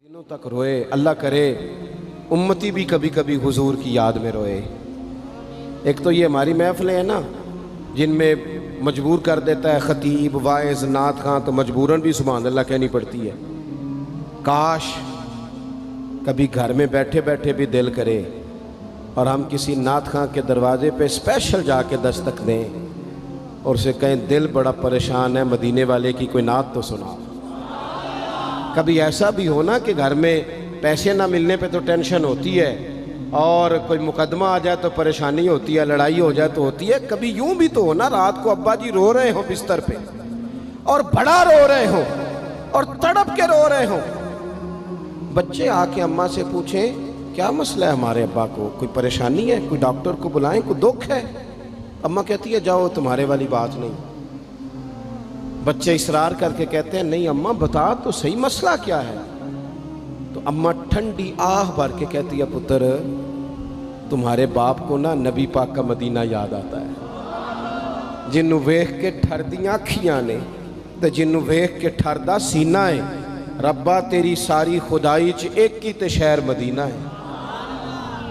دنوں تک روئے، اللہ کرے امتی بھی کبھی کبھی حضور کی یاد میں روئے۔ ایک تو یہ ہماری محفلیں ہیں نا جن میں مجبور کر دیتا ہے خطیب، واعظ، نعت خواں، تو مجبوراً بھی سبحان اللہ کہنی پڑتی ہے۔ کاش کبھی گھر میں بیٹھے بیٹھے بھی دل کرے اور ہم کسی نعت خواں کے دروازے پہ اسپیشل جا کے دستک دیں اور اسے کہیں دل بڑا پریشان ہے، مدینے والے کی کوئی نعت تو سنا۔ کبھی ایسا بھی ہونا کہ گھر میں پیسے نہ ملنے پہ تو ٹینشن ہوتی ہے اور کوئی مقدمہ آ جائے تو پریشانی ہوتی ہے، لڑائی ہو جائے تو ہوتی ہے۔ کبھی یوں بھی تو ہونا رات کو ابا جی رو رہے ہوں بستر پہ اور بڑا رو رہے ہوں اور تڑپ کے رو رہے ہوں، بچے آ کے اماں سے پوچھیں کیا مسئلہ ہے ہمارے ابا کو، کوئی پریشانی ہے، کوئی ڈاکٹر کو بلائیں، کوئی دکھ ہے؟ اماں کہتی ہے جاؤ تمہارے والی بات نہیں۔ بچے اصرار کر کے کہتے ہیں نہیں اماں بتا تو صحیح مسئلہ کیا ہے؟ تو اماں ٹھنڈی آہ بھر کے کہتی ہے پتر تمہارے باپ کو نا نبی پاک کا مدینہ یاد آتا ہے، جنوں ویکھ کے ٹھردیاں اکھیاں نے تے جنوں ویکھ کے ٹھردا سینہ ہے، ربا تیری ساری خدائی چ ایک ہی تے شہر مدینہ ہے۔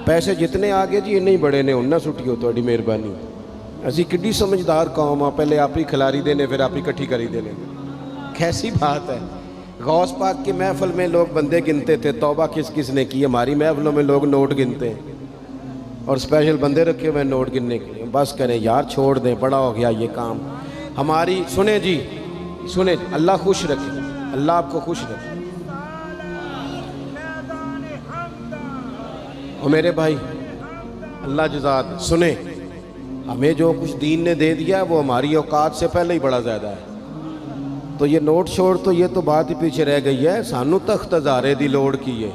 پیسے جتنے آگے جی انہیں بڑے نے انہاں سٹیو تہاڈی مہربانی، اسی کڈی سمجھدار قوم آ، پہلے آپ ہی کھلاری دینے پھر آپ ہی کٹھی کری دینے۔ کیسی بات ہے، غوث پاک کی محفل میں لوگ بندے گنتے تھے، توبہ کس کس نے کی، ہماری محفلوں میں لوگ نوٹ گنتے ہیں اور اسپیشل بندے رکھے ہوئے نوٹ گننے کے لیے۔ بس کریں یار، چھوڑ دیں، بڑا ہو گیا یہ کام ہماری۔ سنیں جی سنیں، اللہ خوش رکھے، اللہ آپ کو خوش رکھے۔ اور میرے بھائی اللہ جزات، سنیں ہمیں جو کچھ دین نے دے دیا ہے وہ ہماری اوقات سے پہلے ہی بڑا زیادہ ہے، تو یہ نوٹ چھوڑ تو یہ تو بات ہی پیچھے رہ گئی ہے۔ سانو تخت ہزارے دی لوڑ کی ہے،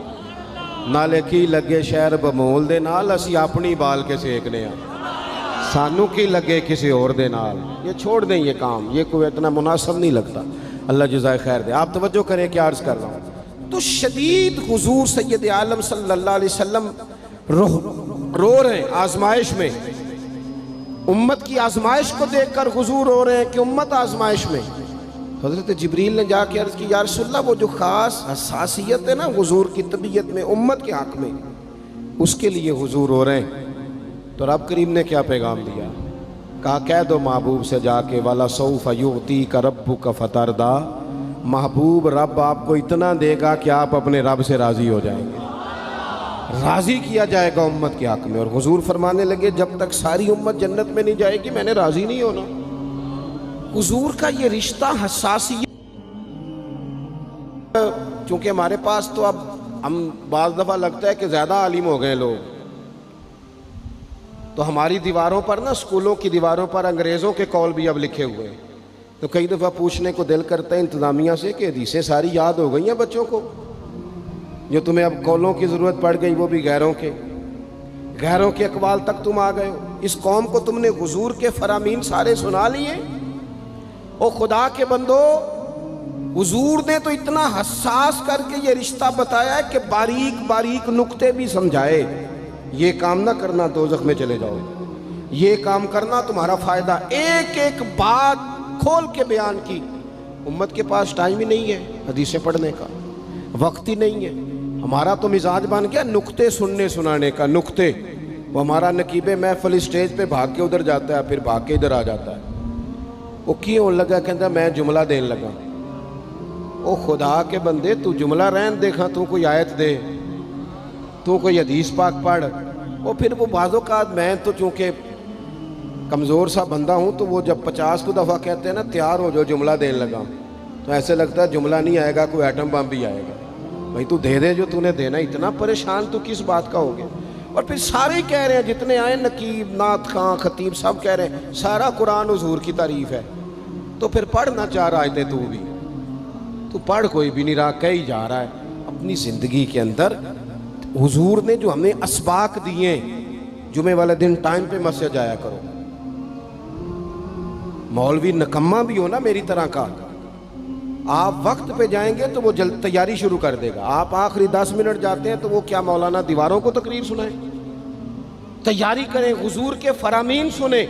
نالے کی لگے شہر بمول دے نال، اسی اپنی بال کے سیکنے ہیں، سانو کی لگے کسی اور دے نال۔ یہ چھوڑ دیں یہ کام، یہ کوئی اتنا مناسب نہیں لگتا۔ اللہ جزائے خیر دے۔ آپ توجہ کریں کیا عرض کر رہا ہوں۔ تو شدید حضور سید عالم صلی اللہ علیہ وسلم رو رہے ہیں آزمائش میں، امت کی آزمائش کو دیکھ کر حضور رو رہے ہیں کہ امت آزمائش میں۔ حضرت جبریل نے جا کے عرض کی یا رسول اللہ وہ جو خاص حساسیت ہے نا حضور کی طبیعت میں امت کے حق میں، اس کے لیے حضور رو رہے ہیں۔ تو رب کریم نے کیا پیغام دیا؟ کہا کہہ دو محبوب سے جا کے وَلَسَوْفَ يُعْطِيكَ رَبُّكَ فَتَرْضَىٰ، محبوب رب آپ کو اتنا دے گا کہ آپ اپنے رب سے راضی ہو جائیں گے، راضی کیا جائے گا امت کے حق میں۔ اور حضور فرمانے لگے جب تک ساری امت جنت میں نہیں جائے گی میں نے راضی نہیں ہونا۔ حضور کا یہ رشتہ حساسیت، چونکہ ہمارے پاس تو اب ہم بعض دفعہ لگتا ہے کہ زیادہ عالم ہو گئے لوگ، تو ہماری دیواروں پر نا، اسکولوں کی دیواروں پر انگریزوں کے قول بھی اب لکھے ہوئے ہیں، تو کئی دفعہ پوچھنے کو دل کرتا ہے انتظامیہ سے کہ حدیثیں ساری یاد ہو گئی ہیں بچوں کو، جو تمہیں اب قولوں کی ضرورت پڑ گئی وہ بھی غیروں کے اقوال تک تم آ گئے ہو۔ اس قوم کو تم نے حضور کے فرامین سارے سنا لیے۔ او خدا کے بندو، حضور نے تو اتنا حساس کر کے یہ رشتہ بتایا ہے کہ باریک باریک نقطے بھی سمجھائے، یہ کام نہ کرنا دوزخ میں چلے جاؤ، یہ کام کرنا تمہارا فائدہ، ایک ایک بات کھول کے بیان کی۔ امت کے پاس ٹائم ہی نہیں ہے حدیثیں پڑھنے کا، وقت ہی نہیں ہے۔ ہمارا تو مزاج بن گیا نقطے سننے سنانے کا، نقطے۔ وہ ہمارا نقیب محفل اسٹیج پہ بھاگ کے ادھر جاتا ہے، پھر بھاگ کے ادھر آ جاتا ہے۔ وہ کیوں لگا کہتا میں جملہ دین لگا۔ او خدا کے بندے تو جملہ رہن دیکھا، تو کوئی آیت دے، تو کوئی حدیث پاک پڑھ۔ اور پھر وہ بعض اوقات میں تو چونکہ کمزور سا بندہ ہوں تو وہ جب 50 کو دفعہ کہتے ہیں نا تیار ہو جو جملہ دین لگا، تو ایسے لگتا ہے جملہ نہیں آئے گا کوئی ایٹم بم بھی آئے گا۔ بھائی تو دے دے جو تو نے دینا، اتنا پریشان تو کس بات کا ہو گیا؟ اور پھر سارے ہی کہہ رہے ہیں جتنے آئے، نقیب، نعت خواں، خطیب، سب کہہ رہے ہیں سارا قرآن حضور کی تعریف ہے۔ تو پھر پڑھنا چاہ رہا ہے تو بھی تو پڑھ، کوئی بھی نہیں رہا، کہی جا رہا ہے اپنی زندگی کے اندر۔ حضور نے جو ہمیں اسباق دیے، جمعے والے دن ٹائم پہ مسجد جایا کرو۔ مولوی نکمہ بھی ہو نا میری طرح کا، آپ وقت پہ جائیں گے تو وہ جلد تیاری شروع کر دے گا، آپ آخری 10 منٹ جاتے ہیں تو وہ کیا مولانا دیواروں کو تقریر سنائیں؟ تیاری کریں، حضور کے فرامین سنیں،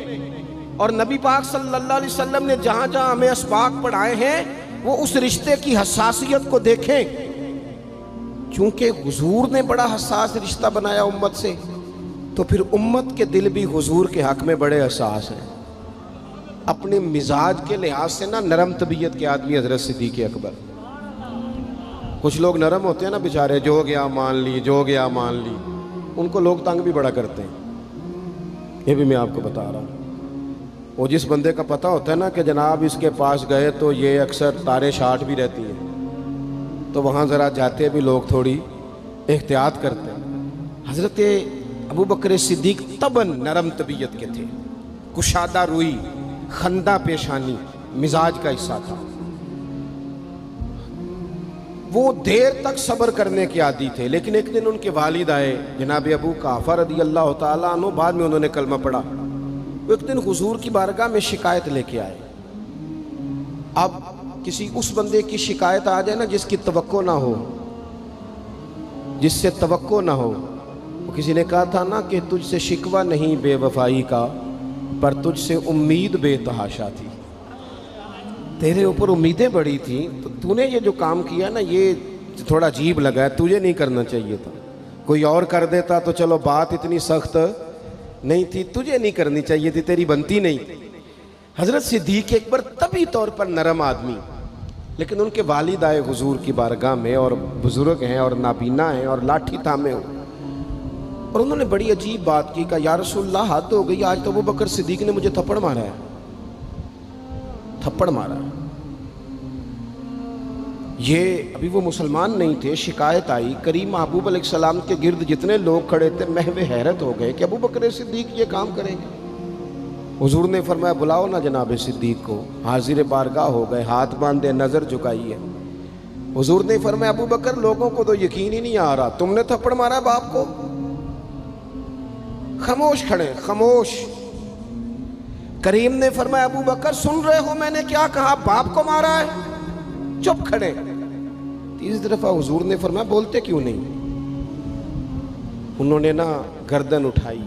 اور نبی پاک صلی اللہ علیہ وسلم نے جہاں جہاں ہمیں اسباق پڑھائے ہیں وہ اس رشتے کی حساسیت کو دیکھیں۔ چونکہ حضور نے بڑا حساس رشتہ بنایا امت سے، تو پھر امت کے دل بھی حضور کے حق میں بڑے حساس ہیں۔ اپنے مزاج کے لحاظ سے نا نرم طبیعت کے آدمی حضرت صدیق اکبر۔ کچھ لوگ نرم ہوتے ہیں نا بیچارے، جو گیا مان لی، جو گیا مان لی، ان کو لوگ تنگ بھی بڑا کرتے ہیں۔ یہ بھی میں آپ کو بتا رہا ہوں۔ وہ جس بندے کا پتہ ہوتا ہے نا کہ جناب اس کے پاس گئے تو یہ اکثر تارے شاٹ بھی رہتی ہیں، تو وہاں ذرا جاتے بھی لوگ تھوڑی احتیاط کرتے ہیں۔ حضرت ابو بکر صدیق طبعاً نرم طبیعت کے تھے، کشادہ روئی، خندہ پیشانی مزاج کا حصہ تھا۔ وہ دیر تک صبر کرنے کے عادی تھے، لیکن ایک دن ان کے والد آئے جناب ابو قحافہ رضی اللہ تعالیٰ عنہ، بعد میں انہوں نے کلمہ پڑھا۔ وہ ایک دن حضور کی بارگاہ میں شکایت لے کے آئے۔ اب کسی اس بندے کی شکایت آ جائے نا جس کی توقع نہ ہو، جس سے توقع نہ ہو۔ کسی نے کہا تھا نا کہ تجھ سے شکوہ نہیں بے وفائی کا، پر تجھ سے امید بے تحاشا تھی۔ تیرے اوپر امیدیں بڑی تھیں، تو نے یہ جو کام کیا نا یہ تھوڑا عجیب لگا ہے، تجھے نہیں کرنا چاہیے تھا۔ کوئی اور کر دیتا تو چلو بات اتنی سخت نہیں تھی، تجھے نہیں کرنی چاہیے تھی، تیری بنتی نہیں تھی۔ حضرت صدیق اکبر طبی طور پر نرم آدمی، لیکن ان کے والد آئے حضور کی بارگاہ میں، اور بزرگ ہیں اور نابینا ہیں اور لاٹھی تھامے ہو، اور انہوں نے بڑی عجیب بات کی، کہا یا رسول اللہ حد ہو گئی، آج تو ابو بکر صدیق نے مجھے تھپڑ مارا ہے، تھپڑ مارا ہے۔ یہ ابھی وہ مسلمان نہیں تھے، شکایت آئی، کریم محبوب علیہ السلام کے گرد جتنے لوگ کھڑے تھے محو حیرت ہو گئے کہ ابو بکر صدیق یہ کام کریں گے۔ حضور نے فرمایا بلاؤ نا جناب صدیق کو۔ حاضر بارگاہ ہو گئے، ہاتھ باندھے، نظر جھکائی ہے۔ حضور نے فرمایا ابو بکر لوگوں کو تو یقین ہی نہیں آ رہا، تم نے تھپڑ مارا باپ کو؟ خاموش کھڑے، خاموش۔ کریم نے فرمایا ابو بکر سن رہے ہو میں نے کیا کہا، باپ کو مارا ہے؟ چپ کھڑے۔ تیسری دفعہ حضور نے فرمایا بولتے کیوں نہیں؟ انہوں نے نا گردن اٹھائی،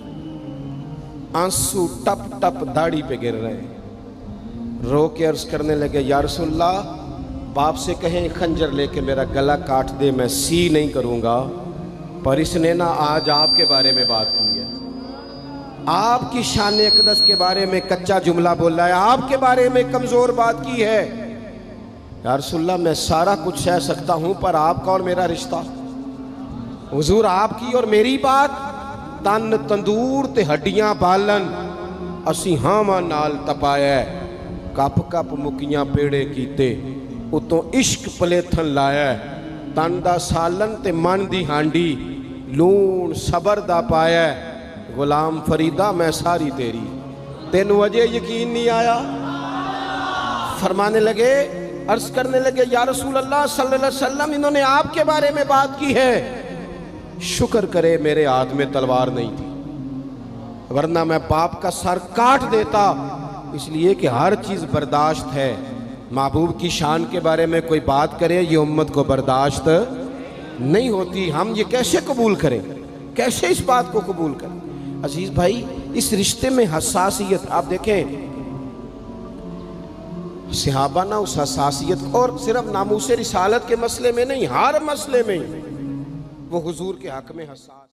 آنسو ٹپ ٹپ داڑھی پہ گر رہے، رو کے عرض کرنے لگے یا رسول اللہ باپ سے کہیں خنجر لے کے میرا گلا کاٹ دے، میں سی نہیں کروں گا، پر اس نے نا آج آپ کے بارے میں بات کی ہے، آپ کی شان اقدس کے بارے میں کچا جملہ بولا ہے، آپ کے بارے میں کمزور بات کی ہے۔ یا رسول اللہ میں سارا کچھ سہ سکتا ہوں، پر آپ کا اور میرا رشتہ، حضور آپ کی اور میری بات، تن تندور تے ہڈیاں بالن، اسی ہاواں نال تپایا، کپ کپ مکیاں پیڑے کیتے، اتوں عشق پلیتھن لایا، تن دا سالن تے من دی ہانڈی، لون صبر دا پایا، غلام فریدہ میں ساری تیری، تینوں وجہ یقین نہیں آیا؟ فرمانے لگے، عرض کرنے لگے یا رسول اللہ صلی اللہ علیہ وسلم انہوں نے آپ کے بارے میں بات کی ہے، شکر کرے میرے ہاتھ میں تلوار نہیں تھی، ورنہ میں باپ کا سر کاٹ دیتا، اس لیے کہ ہر چیز برداشت ہے۔ محبوب کی شان کے بارے میں کوئی بات کرے یہ امت کو برداشت نہیں ہوتی، ہم یہ کیسے قبول کریں، کیسے اس بات کو قبول کریں؟ عزیز بھائی اس رشتے میں حساسیت، آپ دیکھیں صحابہ نا اس حساسیت، اور صرف ناموس رسالت کے مسئلے میں نہیں، ہر مسئلے میں وہ حضور کے حق میں حساس